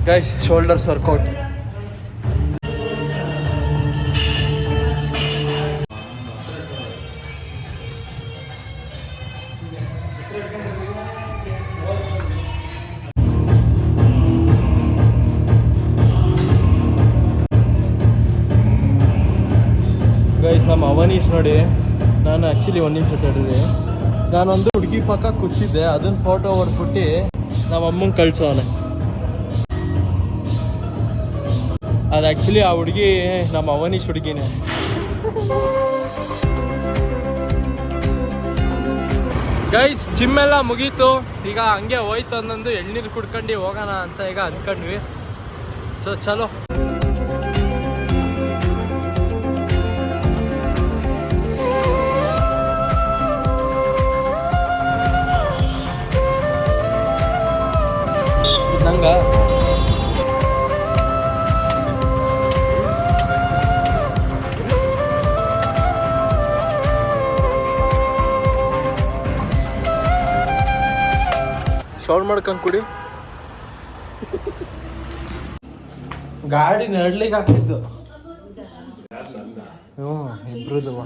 Guys shoulders workout. Guys ನಮ್ಮ ಅವನೀಶ್ ನೋಡಿ, ನಾನು ಆ್ಯಕ್ಚುಲಿ ಒಂದು ನಿಮಿಷ ತಡೆದೆ, ನಾನೊಂದು ಹುಡುಗಿ ಪಕ್ಕ ಕೂತಿದ್ದೆ, ಅದನ್ನ ಫೋಟೋ ಹೊಡ್ಬಿಟ್ಟು ನಮ್ಮ ಅಮ್ಮಂಗೆ ಕಳ್ಸೋನೆ. ಅದು ಆ್ಯಕ್ಚುಲಿ ಆ ಹುಡುಗಿ ನಮ್ಮ ಅವನೀಶ್ ಹುಡುಗಿನೇ. ಗೈಸ್ ಜಿಮ್ ಎಲ್ಲ ಮುಗೀತು, ಈಗ ಹಂಗೆ ಹೋಯ್ತು ಅನ್ನೊಂದು ಎಳ್ನೀರು ಕುಡ್ಕೊಂಡು ಹೋಗೋಣ ಅಂತ ಈಗ ಅಂದ್ಕೊಂಡ್ವಿ. ಸೊ ಚಲೋ. ನಂಗ ಶೌಲ್ ಮಾಡ್ಕೊಂಡ್ ಕುಡಿ. ಗಾಡಿ ನಡ್ಲಿಕ್ಕೆ ಹಾಕಿದ್ದು ಇಬ್ರದವ.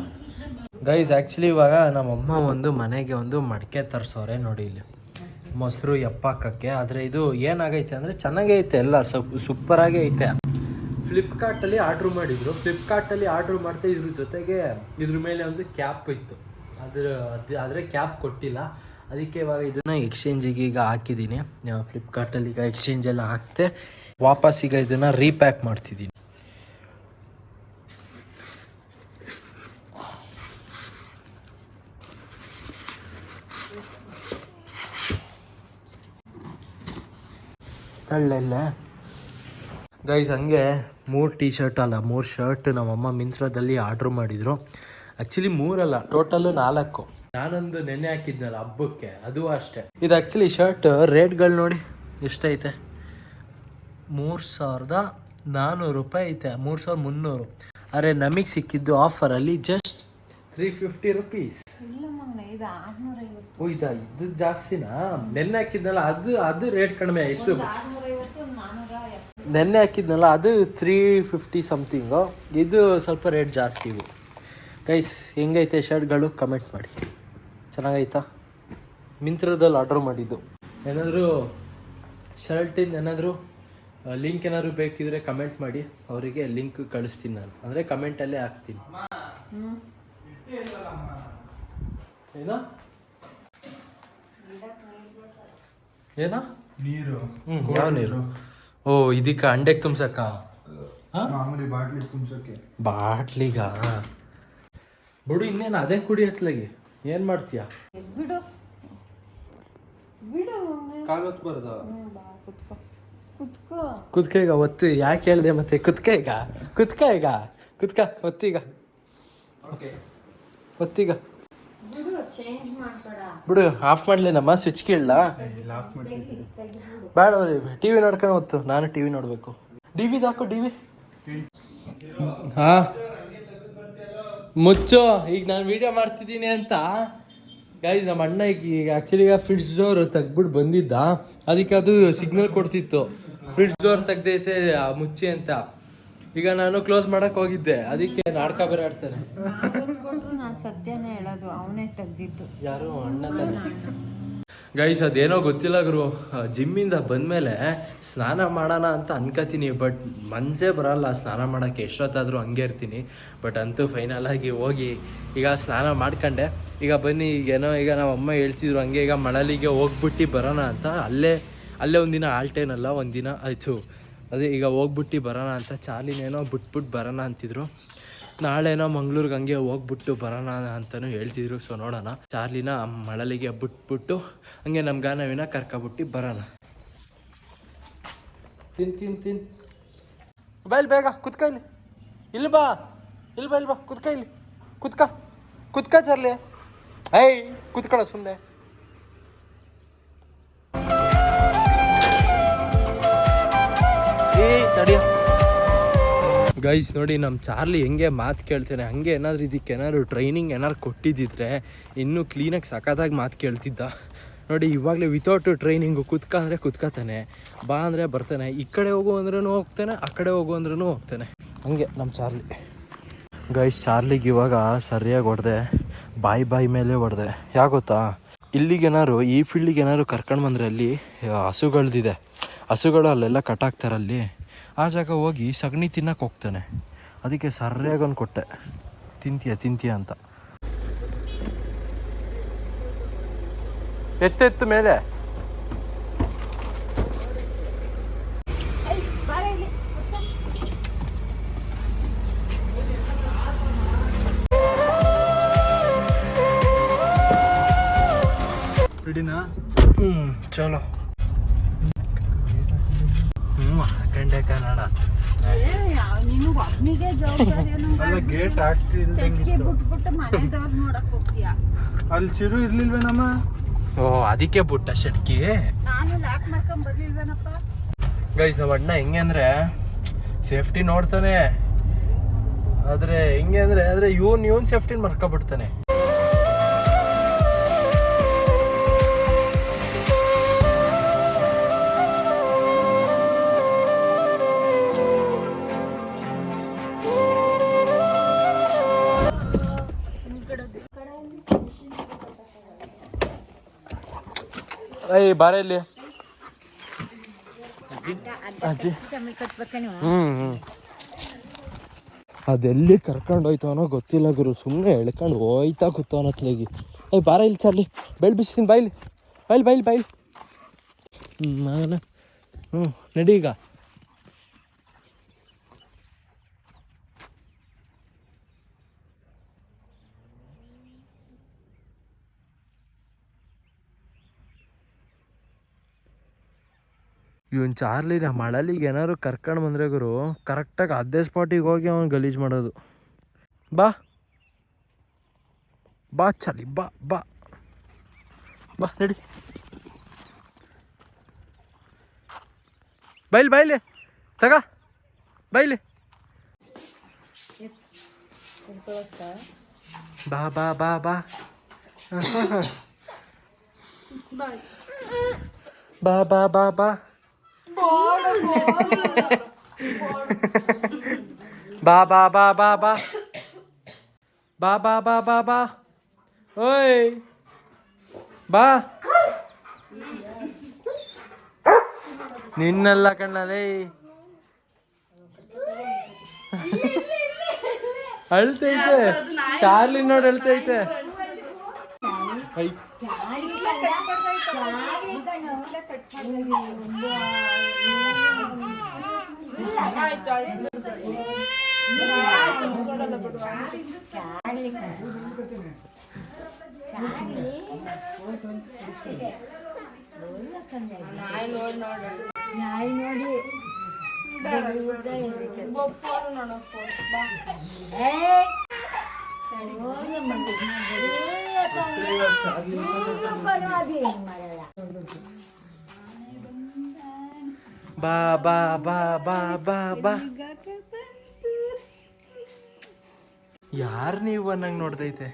ಗೈಸ್ ಆ್ಯಕ್ಚುಲಿ ಇವಾಗ ನಮ್ಮಮ್ಮ ಒಂದು ಮನೆಗೆ ಒಂದು ಮಡಿಕೆ ತರಿಸೋರೆ ನೋಡಿ, ಇಲ್ಲಿ ಮೊಸರು ಎಪ್ಪಾಕಕ್ಕೆ. ಆದರೆ ಇದು ಏನಾಗೈತೆ ಅಂದರೆ ಚೆನ್ನಾಗೇ ಐತೆ, ಎಲ್ಲ ಸೂಪರಾಗೇ ಐತೆ. ಫ್ಲಿಪ್ಕಾರ್ಟಲ್ಲಿ ಆರ್ಡ್ರ್ ಮಾಡಿದ್ರು. ಫ್ಲಿಪ್ಕಾರ್ಟಲ್ಲಿ ಆರ್ಡ್ರ್ ಮಾಡ್ತಾ ಇದ್ರ ಜೊತೆಗೆ ಇದ್ರ ಮೇಲೆ ಒಂದು ಕ್ಯಾಪ್ ಇತ್ತು, ಆದರೆ ಕ್ಯಾಪ್ ಕೊಟ್ಟಿಲ್ಲ. ಅದಕ್ಕೆ ಇವಾಗ ಇದನ್ನು ಎಕ್ಸ್ಚೇಂಜಿಗೆ ಈಗ ಹಾಕಿದ್ದೀನಿ. ಫ್ಲಿಪ್ಕಾರ್ಟಲ್ಲಿ ಈಗ ಎಕ್ಸ್ಚೇಂಜ್ ಎಲ್ಲ ಹಾಕ್ತೆ ವಾಪಸ್ ಈಗ ಇದನ್ನು ರೀಪ್ಯಾಕ್ ಮಾಡ್ತಿದ್ದೀನಿ. ತಳ್ಳೆಲ್ಲ ಗೈಸ್ ಹಂಗೆ 3 ಟೀ ಶರ್ಟ್ ಅಲ್ಲ 3 ಶರ್ಟ್ ನಮ್ಮಮ್ಮ ಮಿಂತ್ರದಲ್ಲಿ ಆರ್ಡ್ರ್ ಮಾಡಿದರು. ಆ್ಯಕ್ಚುಲಿ 3 ಅಲ್ಲ, ಟೋಟಲ್ಲು 4. ನಾನೊಂದು ನೆನ್ನೆ ಹಾಕಿದ್ನಲ್ಲ ಹಬ್ಬಕ್ಕೆ, ಅದು ಅಷ್ಟೇ. ಇದು ಆ್ಯಕ್ಚುಲಿ ಶರ್ಟ್ ರೇಟ್ಗಳು ನೋಡಿ ಎಷ್ಟೈತೆ, 3400 ರೂಪಾಯಿ ಐತೆ, 3300. ಆದರೆ ನಮಗೆ ಸಿಕ್ಕಿದ್ದು ಆಫರಲ್ಲಿ ಜಸ್ಟ್ 350 ರುಪೀಸ್. ಇದಾ ಇದು ಜಾಸ್ತಿನಾ? ನೆನ್ನೆ ಹಾಕಿದ್ನಲ್ಲ ಅದು ರೇಟ್ ಕಡಿಮೆ. ಎಷ್ಟು ನೆನ್ನೆ ಹಾಕಿದ್ನಲ್ಲ ಅದು 350 ಸಮಥಿಂಗು, ಇದು ಸ್ವಲ್ಪ ರೇಟ್ ಜಾಸ್ತಿ. ಇವು ಗೈಸ್ ಹೆಂಗೈತೆ ಶರ್ಟ್ಗಳು ಕಮೆಂಟ್ ಮಾಡಿ. ಚೆನ್ನಾಗೈತಾ? ಮಿಂತ್ರದಲ್ಲಿ ಆರ್ಡ್ರ್ ಮಾಡಿದ್ದು. ಏನಾದರೂ ಶರ್ಟಿಂದ ಏನಾದರೂ ಲಿಂಕ್ ಏನಾದರೂ ಬೇಕಿದ್ರೆ ಕಮೆಂಟ್ ಮಾಡಿ, ಅವರಿಗೆ ಲಿಂಕ್ ಕಳಿಸ್ತೀನಿ ನಾನು, ಅಂದರೆ ಕಮೆಂಟಲ್ಲೇ ಹಾಕ್ತೀನಿ. ಏನೋ ಏನೋ ನೀರು. ಯಾವ ನೀರು? ಓ ಇದಕ್ಕೆ ಅಂಡೆಗೆ ತುಂಬ್ಸಕ್ಕ? ಬಾಟ್ಲಿಗ ಬಿಡು, ಇನ್ನೇನು ಅದೇ ಕುಡಿ ಹತ್ಲಾಗಿ ಏನು ಮಾಡ್ತೀಯ? ಕುತ್ಕ ಈಗ ಒತ್ತು. ಯಾಕೆ ಹೇಳ್ದೆ ಮತ್ತೆ? ಕುತ್ಕ ಈಗ ಒತ್ತೀಗ ಬಿಡು. ಆಫ್ ಮಾಡ್ಲೇನಮ್ಮ? ಸ್ವಿಚ್ ಕೇಳಲ್ಲ? ಬೇಡ, ಟಿವಿ ನೋಡ್ಕೊಂಡು ಹೊತ್ತು. ನಾನು ಟಿವಿ ನೋಡ್ಬೇಕು. ಡಿವಿ ಹಾಕು, ಡಿವಿ. ಹಾ ಮುಚ್ಚು, ಈಗ ನಾನು ವಿಡಿಯೋ ಮಾಡ್ತಿದ್ದೀನಿ ಅಂತ. ಗೈಸ್ ನಮ್ಮ ಅಣ್ಣ ಈಗ ಆ್ಯಕ್ಚುಲಿ ಈಗ ಫ್ರಿಡ್ಜ್ ಡೋರ್ ತೆಗ್ದ್ಬಿಟ್ಟು ಬಂದಿದ್ದ, ಅದಕ್ಕೆ ಅದು ಸಿಗ್ನಲ್ ಕೊಡ್ತಿತ್ತು ಫ್ರಿಡ್ಜ್ ಡೋರ್ ತೆಗ್ದೈತೆ ಮುಚ್ಚಿ ಅಂತ. ಈಗ ನಾನು ಕ್ಲೋಸ್ ಮಾಡಕ್ ಹೋಗಿದ್ದೆ, ಅದಕ್ಕೆ ನಾಟಕ ಬೇರೆ ಆಡ್ತಾನೆ. ನಾನು ಸತ್ಯನೇ ಹೇಳೋದು, ಅವನೇ ತೆಗ್ದಿದ್ದು. ಯಾರು? ಅಣ್ಣ ತಾನೆ. ಗೈಸ್ ಅದೇನೋ ಗೊತ್ತಿಲ್ಲ ಗುರು, ಜಿಮ್ಮಿಂದ ಬಂದಮೇಲೆ ಸ್ನಾನ ಮಾಡೋಣ ಅಂತ ಅನ್ಕೋತೀನಿ, ಬಟ್ ಮನಸ್ಸೇ ಬರಲ್ಲ ಸ್ನಾನ ಮಾಡೋಕ್ಕೆ. ಎಷ್ಟೊತ್ತಾದರೂ ಹಂಗೆ ಇರ್ತೀನಿ. ಬಟ್ ಅಂತೂ ಫೈನಲ್ ಆಗಿ ಹೋಗಿ ಈಗ ಸ್ನಾನ ಮಾಡ್ಕೊಂಡೆ. ಈಗ ಬನ್ನಿ, ಈಗೇನೋ ಈಗ ನಮ್ಮ ಅಮ್ಮ ಹೇಳ್ತಿದ್ರು ಹಂಗೆ ಈಗ ಮಳಲಿಗೆ ಹೋಗ್ಬಿಟ್ಟು ಬರೋಣ ಅಂತ. ಅಲ್ಲೇ ಒಂದಿನ ಆಲ್ಟೇನಲ್ಲ, ಒಂದಿನ ಆಯಿತು. ಅದೇ ಈಗ ಹೋಗ್ಬಿಟ್ಟು ಬರೋಣ ಅಂತ. ಚಾರ್ಲಿನೇನೋ ಬಿಟ್ಬಿಟ್ಟು ಬರೋಣ ಅಂತಿದ್ರು. ನಾಳೆನೋ ಮಂಗ್ಳೂರ್ಗೆ ಹಂಗೆ ಹೋಗ್ಬಿಟ್ಟು ಬರೋಣ ಅಂತಲೂ ಹೇಳ್ತಿದ್ರು. ಸೊ ನೋಡೋಣ, ಚಾರ್ಲಿನ ಮಳಲಿಗೆ ಬಿಟ್ಬಿಟ್ಟು ಹಂಗೆ ನಮ್ಮ ಗಾನವಿನ ಕರ್ಕೊಬಿಟ್ಟು ಬರೋಣ. ತಿನ್ ಬೈಲ್ ಬೇಗ ಕುತ್ಕ ಇಲ್ಲಿ. ಇಲ್ಲಿ ಬಾ ಕುತ್ಕ ಇಲ್ಲಿ. ಕುತ್ಕ ಚಾರ್ಲಿ. ಐ ಕುತ್ಕೊಳ್ಳ ಸುಮ್ಮನೆ. ತಡಿಯ ಗೈಸ್ ನೋಡಿ, ನಮ್ಮ ಚಾರ್ಲಿ ಹೆಂಗೆ ಮಾತು ಕೇಳ್ತಾನೆ. ಹಂಗೆ ಏನಾದರೂ ಇದಕ್ಕೆ ಏನಾದ್ರು ಟ್ರೈನಿಂಗ್ ಏನಾದ್ರು ಕೊಟ್ಟಿದ್ದಿದ್ರೆ ಇನ್ನೂ ಕ್ಲೀನಾಗಿ ಸಖತ್ತಾಗಿ ಮಾತು ಕೇಳ್ತಿದ್ದ. ನೋಡಿ ಇವಾಗಲೇ ವಿತೌಟ್ ಟ್ರೈನಿಂಗು ಕುತ್ಕ ಅಂದರೆ ಕುತ್ಕತಾನೆ, ಬಾ ಅಂದರೆ ಬರ್ತಾನೆ, ಈ ಕಡೆ ಹೋಗು ಅಂದ್ರೂ ಹೋಗ್ತಾನೆ, ಆ ಕಡೆ ಹೋಗು ಅಂದ್ರೂ ಹೋಗ್ತಾನೆ. ಹಂಗೆ ನಮ್ಮ ಚಾರ್ಲಿ. ಗೈಸ್ ಚಾರ್ಲಿಗೆ ಇವಾಗ ಸರಿಯಾಗಿ ಹೊಡೆದೆ, ಬಾಯಿ ಮೇಲೆ ಹೊಡೆದೆ. ಯಾಕೆ ಗೊತ್ತಾ, ಇಲ್ಲಿಗೇನಾದ್ರು ಈ ಫೀಲ್ಡಿಗೆ ಏನಾದ್ರು ಕರ್ಕೊಂಡು ಬಂದರೆ ಅಲ್ಲಿ ಹಸುಗಳ್ದಿದೆ, ಹಸುಗಳು ಅಲ್ಲೆಲ್ಲ ಕಟ್ಟಾಕ್ತಾರಲ್ಲಿ, ಆ ಜಾಗ ಹೋಗಿ ಸಗಣಿ ತಿನ್ನಕ್ಕೆ ಹೋಗ್ತಾನೆ. ಅದಕ್ಕೆ ಸರಿಯಾಗಿ ಒಂದು ಕೊಟ್ಟೆ, ತಿಂತೀಯ ಅಂತ. ಎತ್ತೆತ್ತು ಮೇಲೆ ಚಲೋ ಹಾಕೊಂಡೆ ಕನ್ನಡ. ನೀನು ಒಬ್ನಿಗೆ ಜವಾಬ್ದಾರಿ ಗೇಟ್ ಬಿಟ್ಬಿಟ್ಟು ಮನೆದವ್ರು ನೋಡಕ್ ಹೋಗ್ತೀಯ. ಅಲ್ಲಿ ಚಿರು ಇರ್ಲಿಲ್ವೇನಮ್ಮ? ಓ ಅದಕ್ಕೆ ಬುಟ್ಟ ಶಟ್ಕಿ. ನಾನು ಲಾಕ್ ಮಾಡ್ಕೊಂಡ್ ಬರ್ಲಿಲ್ವೇನಪ್ಪ? ಗೈಸ್ ನಮ್ಮ ಅಣ್ಣ ಹೆಂಗೆ ಅಂದರೆ ಸೇಫ್ಟಿ ನೋಡ್ತಾನೆ, ಆದರೆ ಹೆಂಗೆ ಅಂದರೆ ಇವನ್ ಸೇಫ್ಟಿನ ಮರ್ಕೊಬಿಡ್ತಾನೆ. ಏಯ್ ಬಾರ ಇಲ್ಲಿ ಅಜ್ಜಿ. ಅದೆಲ್ಲಿ ಕರ್ಕೊಂಡು ಹೋಯ್ತವನೋ ಗೊತ್ತಿಲ್ಲ ಗುರು, ಸುಮ್ಮನೆ ಎಳ್ಕೊಂಡು ಹೋಯ್ತಾ ಕೂತವನತ್ಲಾಗಿ. ಏಯ್ ಬಾರ ಇಲ್ಲಿ ಚಾರ್ಲಿ, ಬೆಳ್ ಬಿಸ್ತೀನಿ ಬಾಯ್ಲಿ ಮಗನ. ನಡಿ ಈಗ. ಇವನ್ ಚಾರ್ಲಿನ ಮಳಲಿಗೆ ಏನಾದ್ರು ಕರ್ಕೊಂಡು ಬಂದ್ರೆ ಗುರು ಕರೆಕ್ಟಾಗಿ ಅದೇ ಸ್ಪಾಟಿಗೆ ಹೋಗಿ ಅವನು ಗಲೀಜು ಮಾಡೋದು. ಬಾ ಚಾರ್ಲಿ, ಬಾ ನಡಿ. ಬಾಯ್ಲಿ ತಗ ಬಾಯ್ಲಿ. ಬಾ ಬಾ ಓಯ್ ಬಾ. ನಿನ್ನೆಲ್ಲ ಕಣ್ಣಲೇ ಅಳ್ತೈತೆ, ಚಾರ್ಲಿ ನೋಡಿ ಅಳ್ತೈತೆ. ಬಾ ಯಾರು ನೀವು ಅನ್ನಂಗೆ ನೋಡ್ದೈತೆ.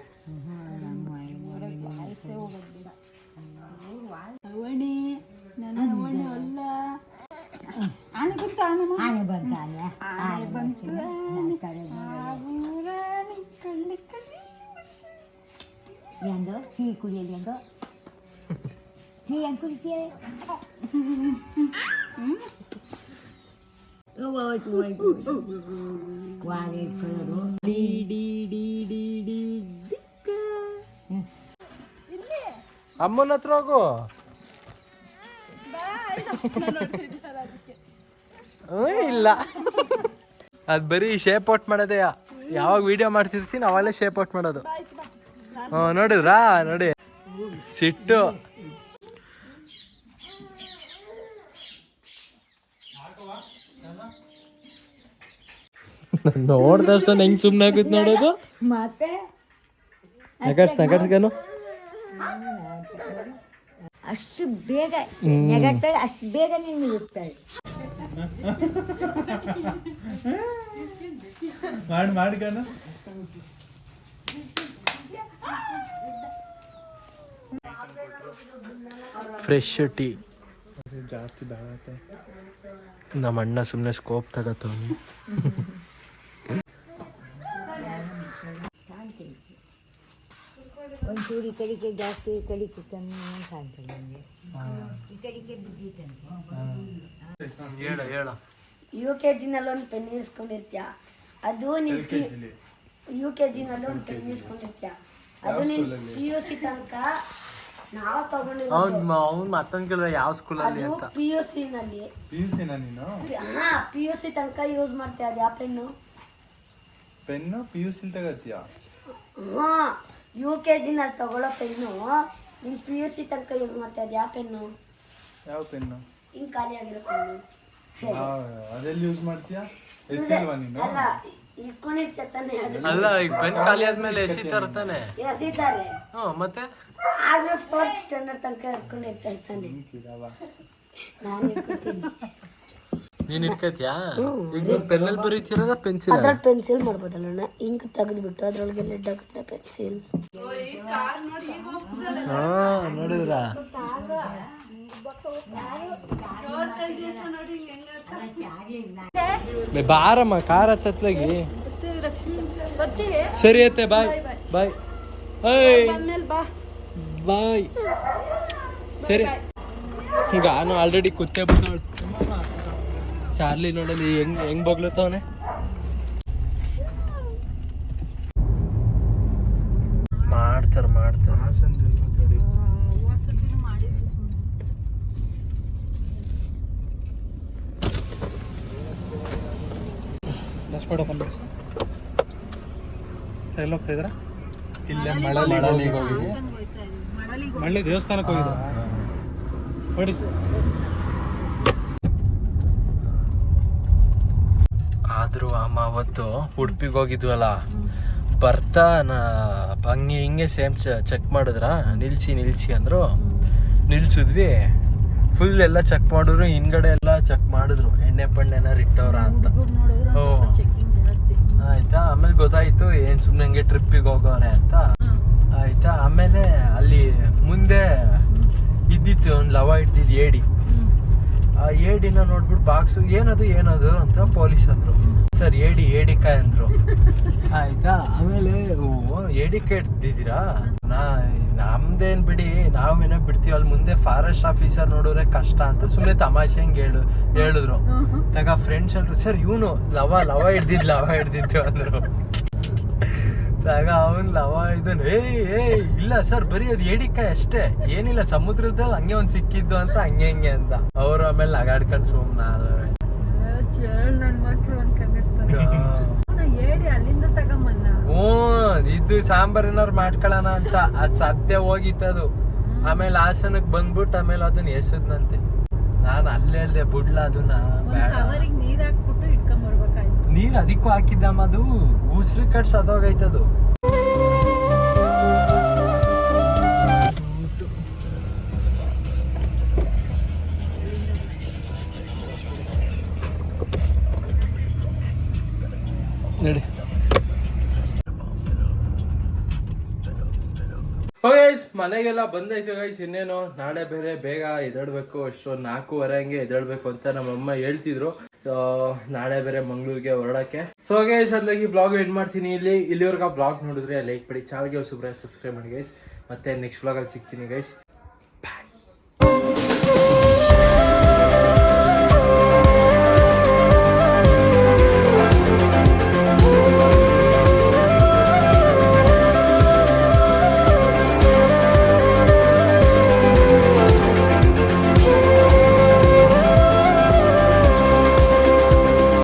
ಹೆಂಗೋ ಟೀ ಕುಡಿಯಲಿ, ಹೆಂಗೋ ಟೀ ಹೆಂಗೆ ಕುಡಿತೀಯ? ಅಮ್ಮನ ಹತ್ರ ಹೋಗು. ಇಲ್ಲ ಅದು ಬರೀ ಶೇಪ್ ಔಟ್ ಮಾಡೋದೇ. ಯಾವಾಗ ವಿಡಿಯೋ ಮಾಡ್ತಿರ್ತೀನಿ ಅವಾಗಲೇ ಶೇಪ್ ಔಟ್ ಮಾಡೋದು. ನೋಡಿದ್ರಾ ನೋಡಿ ಸಿಟ್ಟು. ನೋಡ್ದಷ್ಟು ಹೆಂಗ್ ಸುಮ್ಮನೆ ಆಗುತ್ತೆ ನೋಡೋದು. ಮತ್ತೆ ನಗರ್ಸ್ಕನು ಅಷ್ಟು ಬೇಗ ನೆಗಡ್ತಾಳೆ, ಅಷ್ಟು ಬೇಗ ನೀನು ಇರ್ತಾಳೆ. ಮಾಡಿ ಫ್ರೆಶ್ ಟೀ. ಜಾಸ್ತಿ ಬೇಡ. ನಮ್ಮ ಅಣ್ಣ ಸುಮ್ಮನೆ ಸ್ಕೋಪ್ ತಗತ್ತವನಿ. ಒಂಚೂರು ಈ ಕಡೆಗೆ ಜಾಸ್ತಿ ಈ ಕಡೆಗೆ ಕಮ್ಮಿ ಅಂತ ಕಾಣ್ತದೆ ನನಗೆ. ಈ ಕಡೆಗೆ ಬಿದ್ದಿತ್ತಂತೆ. ಹೇಳ UKG-ನಲ್ಲಿ ಒಂದು ಪೆನ್ ಇಸ್ಕೊಂಡಿರ್ತೀಯ, ಅದು UKG-ನಲ್ಲಿ ಒಂದು ಪೆನ್ ಇಸ್ಕೊಂಡಿರ್ತೀಯ, ಅದು ನೀನು PUC ತನಕ ನಾವು ತಗೊಂಡಿರೋದು. ಅವ್ನು ಮತ್ತೊಂದು ಕೇಳಿದ ಯಾವ ಸ್ಕೂಲಲ್ಲಿ ಅದು ಅಂತ. PUC-ನಲ್ಲಿ ನೀನು PUC ತನಕ ಯೂಸ್ ಮಾಡ್ತೀಯ. ಅದು ಯಾವ ಪೆನ್ನು? Pen PUC ತಗತ್ತೀಯ? UKG-ನಲ್ಲಿ ತಗೊಳ್ಳೋ ಪೆನ್ನು ನೀನು PUC ತನಕ ಯೂಸ್ ಮಾಡ್ತೀಯ. ಅದು ಯಾವ ಪೆನ್ನು? ಯಾವ ಪೆನ್ನು? ಹಿಂಗೆ ಖಾಲಿ ಆಗಿರೋ ಪೆನ್ನು. ಅದೆಲ್ಲಿ ಯೂಸ್ ಮಾಡ್ತೀಯ? ಎಸಿಲ್ವಾ ನೀನು? ಅಲ್ಲ, ಇಟ್ಕೊಂಡಿರ್ತೀಯ ತಾನೆ. ಅಲ್ಲ, ಈಗ ಪೆನ್ ಖಾಲಿ ಆದ್ಮೇಲೆ ಎಸಿ ತರ್ತಾನೆ. ಎಸಿತಾರೆ, ಮತ್ತೆ ಆದ್ರೆ 4th ಸ್ಟ್ಯಾಂಡರ್ಡ್ ತನಕ ಇಟ್ಕೊಂಡಿರ್ತಾ ಇರ್ತಾನೆ. ನಾನು ಇಟ್ಕೊತೀನಿ. ನೀನ್ ಇಟ್ಕತ್ಯಾ? ಈಗ ನೀನ್ ಪೆನ್ನಲ್ಲಿ ಬರೀತಿರೋದ ಪೆನ್ಸಿಲ್? ಅದ್ರಲ್ಲಿ ಪೆನ್ಸಿಲ್ ಮಾಡ್ಬೋದಲ್ಲ, ಇಂಕ್ ತೆಗೆದ್ಬಿಟ್ಟು ಅದ್ರೊಳಗೆ ಲೆಡ್ ಹಾಕಿದ್ರೆ ಪೆನ್ಸಿಲ್. ನೋಡಿದ್ರ ಬಾರಮ್ಮ ಕಾರ ಹತ್ತತ್ಲಾಗಿ. ಸರಿ ಅತ್ತೆ, ಬಾಯ್ ಬಾಯ್ ಬಾಯ್. ಸರಿ, ಈಗ ನಾನು ಆಲ್ರೆಡಿ ಕುತ್ತೆ ಬಿಟ್ಟು ಚಾರ್ಲಿ ನೋಡಲಿ ಹೆಂಗ್ ಬಗ್ಲತ್ತವನೆ. ಮಾಡ್ತಾರ ಎಲ್ಲಿ ಹೋಗ್ತಾ ಇದ್ರ? ಇಲ್ಲೇ ಮಳ್ಳಿ ದೇವಸ್ಥಾನಕ್ಕೆ ಹೋಗಿದ್ರ? ನೋಡಿ ಆದ್ರೂ ಅಮ್ಮ ಅವತ್ತು ಉಡುಪಿಗೆ ಹೋಗಿದ್ವಲ್ಲ, ಬರ್ತಾ ಹಂಗೆ ಹಿಂಗೆ ಸೇಮ್ ಚೆಕ್ ಮಾಡಿದ್ರ. ನಿಲ್ಸಿ ಅಂದ್ರು, ನಿಲ್ಸಿದ್ವಿ. ಫುಲ್ ಎಲ್ಲ ಚೆಕ್ ಮಾಡಿದ್ರು, ಹಿಂದ್ಗಡೆ ಎಲ್ಲ ಚೆಕ್ ಮಾಡಿದ್ರು ಎಣ್ಣೆ ಏನಾರು ಇಟ್ಟವ್ರ ಅಂತ. ಆಯ್ತಾ, ಆಮೇಲೆ ಗೊತ್ತಾಯ್ತು ಏನ್ ಸುಮ್ನೆ ಹಂಗೆ ಟ್ರಿಪ್ಪಿಗೆ ಹೋಗೋರೆ ಅಂತ. ಆಯ್ತಾ, ಆಮೇಲೆ ಅಲ್ಲಿ ಮುಂದೆ ಇದ್ದಿತ್ತು ಒಂದು ಲವ ಇಟ್ಟಿದ್ದು ಏಡಿ. ಆ ಏಡಿನ ನೋಡ್ಬಿಟ್ಟು ಬಾಕ್ಸು ಏನದು ಅಂತ ಪೊಲೀಸ್ ಅಂದ್ರು. ಸರ್ ಏಡಿಕಾಯಿ ಅಂದ್ರು. ಆಯ್ತಾ, ಆಮೇಲೆ ಏಡಿಕಾಯಿ ಇಡ್ತಿದ್ದೀರಾ? ನಮ್ದೇನ್ ಬಿಡಿ, ನಾವೇನೋ ಬಿಡ್ತೀವಿ, ಅಲ್ಲಿ ಮುಂದೆ ಫಾರೆಸ್ಟ್ ಆಫೀಸರ್ ನೋಡಿದ್ರೆ ಕಷ್ಟ ಅಂತ ಸುಮ್ಮನೆ ತಮಾಷೆ ಹಂಗೆ ಹೇಳಿದ್ರು. ತಗ ಫ್ರೆಂಡ್ಸ್ ಅಂದ್ರು, ಸರ್ ಇವನು ಲವ ಹಿಡ್ದಿದ್ದು ಅಂದ್ರು. ಆಗ ಅವನ್ ಲವ ಇದ್ದಾನೆ, ಇಲ್ಲ ಸರ್ ಬರೀ ಅದು ಏಡಿಕಾಯಿ ಅಷ್ಟೇ, ಏನಿಲ್ಲ, ಸಮುದ್ರದಲ್ಲಿ ಹಂಗೆ ಒಂದ್ ಸಿಕ್ಕಿದ್ದು ಅಂತ ಹಂಗೆ ಅಂತ. ಅವ್ರು ಆಮೇಲೆ ನಗಾಡ್ಕೊಂಡು ಸುಮ್ನ ಇದು ಸಾಂಬಾರ್ ಏನಾರು ಮಾಡ್ಕೊಳ್ಳೋಣ ಅಂತ ಅದ್ ಸತ್ಯ ಹೋಗಿತ್ತದು. ಆಮೇಲೆ ಹಾಸನಕ್ ಬಂದ್ಬಿಟ್ಟು ಆಮೇಲೆ ಅದನ್ನ ಎಸದ್ನಂತೆ. ನಾನು ಅಲ್ಲಿ ಹೇಳ್ದೆ ಬಿಡ್ಲ ಅದನ್ನ ಬೇಡ, ನೀರ್ ಅದಕ್ಕೂ ಹಾಕಿದ್ದಮ್ಮ, ಅದು ಉಸಿರು ಕಟ್ ಸದೋಗೈತದು. ನಡಿ ಗೈಸ್, ಮನೆಗೆಲ್ಲ ಬಂದೈತೆ ಗೈಸ್. ಇನ್ನೇನು ನಾಳೆ ಬೇರೆ ಬೇಗ ಎದ್ದೇಳ್ಬೇಕು, ಅಷ್ಟೊಂದು 4:15 ಹಂಗೆ ಎದ್ದೇಳ್ಬೇಕು ಅಂತ ನಮ್ಮಮ್ಮ ಹೇಳ್ತಿದ್ರು. ನಾಳೆ ಬೇರೆ ಮಂಗ್ಳೂರಿಗೆ ಹೊರಡಕ್ಕೆ. ಸೊ ಗೈಸ್, ಅದಾಗಿ ಬ್ಲಾಗ್ ಎಂಡ್ ಮಾಡ್ತೀನಿ. ಇಲ್ಲಿವರೆಗೆ ಬ್ಲಾಗ್ ನೋಡಿದ್ರೆ ಲೈಕ್ ಮಾಡಿ, ಚಾನಲ್ಗೆ ಸಬ್ಸ್ಕ್ರೈಬ್ ಮಾಡಿ ಗೈಸ್. ಮತ್ತೆ ನೆಕ್ಸ್ಟ್ ಬ್ಲಾಗಲ್ಲಿ ಸಿಗ್ತೀನಿ ಗೈಸ್.